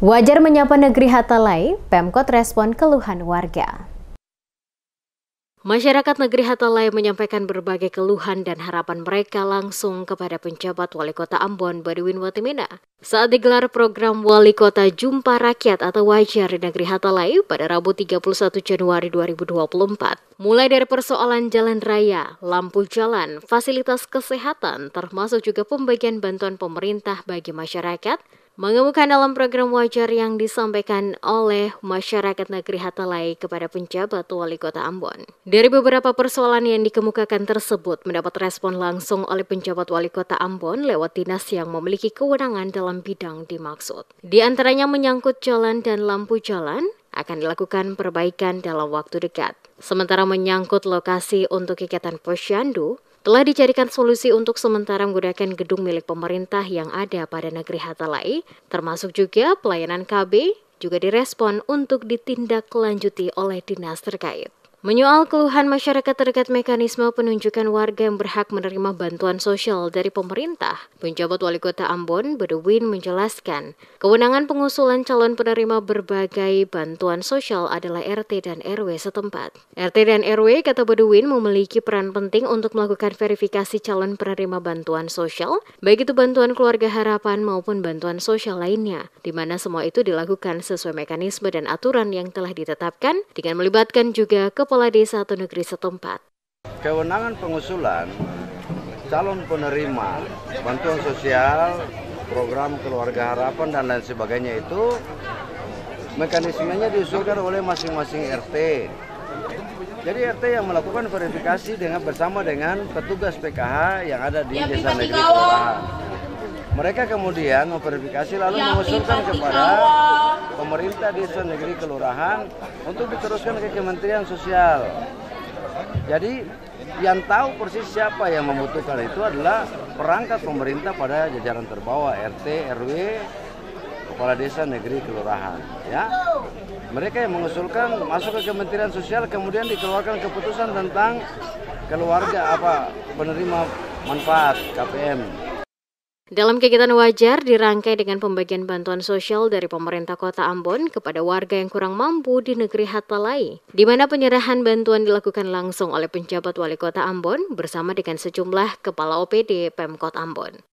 Wajar menyapa negeri Hatalai, Pemkot respon keluhan warga. Masyarakat negeri Hatalai menyampaikan berbagai keluhan dan harapan mereka langsung kepada penjabat Wali Kota Ambon, Baduin Watimena, saat digelar program Wali Kota Jumpa Rakyat atau Wajar di negeri Hatalai pada Rabu 31 Januari 2024. Mulai dari persoalan jalan raya, lampu jalan, fasilitas kesehatan, termasuk juga pembagian bantuan pemerintah bagi masyarakat, mengemukakan dalam program Wajar yang disampaikan oleh masyarakat negeri Hatalai kepada penjabat Wali Kota Ambon. Dari beberapa persoalan yang dikemukakan tersebut mendapat respon langsung oleh penjabat Wali Kota Ambon lewat dinas yang memiliki kewenangan dalam bidang dimaksud. Di antaranya menyangkut jalan dan lampu jalan, akan dilakukan perbaikan dalam waktu dekat. Sementara menyangkut lokasi untuk kegiatan posyandu, telah dicarikan solusi untuk sementara menggunakan gedung milik pemerintah yang ada pada negeri Hatalai, termasuk juga pelayanan KB juga direspon untuk ditindaklanjuti oleh dinas terkait. Menyoal keluhan masyarakat terkait mekanisme penunjukan warga yang berhak menerima bantuan sosial dari pemerintah, penjabat Wali Kota Ambon, Baduin, menjelaskan, kewenangan pengusulan calon penerima berbagai bantuan sosial adalah RT dan RW setempat. RT dan RW, kata Baduin, memiliki peran penting untuk melakukan verifikasi calon penerima bantuan sosial, baik itu bantuan keluarga harapan maupun bantuan sosial lainnya, di mana semua itu dilakukan sesuai mekanisme dan aturan yang telah ditetapkan dengan melibatkan juga Kepala Desa atau negeri setempat. Kewenangan pengusulan calon penerima bantuan sosial, program keluarga harapan dan lain sebagainya itu mekanismenya diusulkan oleh masing-masing RT. Jadi RT yang melakukan verifikasi bersama dengan petugas PKH yang ada di desa negeri kelurahan. Mereka kemudian memverifikasi lalu mengusulkan kepada pemerintah desa negeri kelurahan untuk diteruskan ke Kementerian Sosial. Jadi yang tahu persis siapa yang membutuhkan itu adalah perangkat pemerintah pada jajaran terbawah, RT, RW, kepala desa negeri kelurahan. Ya, mereka yang mengusulkan masuk ke Kementerian Sosial, kemudian dikeluarkan keputusan tentang keluarga penerima manfaat KPM. Dalam kegiatan Wajar dirangkai dengan pembagian bantuan sosial dari pemerintah Kota Ambon kepada warga yang kurang mampu di negeri Hatalai, di mana penyerahan bantuan dilakukan langsung oleh penjabat Wali Kota Ambon bersama dengan sejumlah kepala OPD Pemkot Ambon.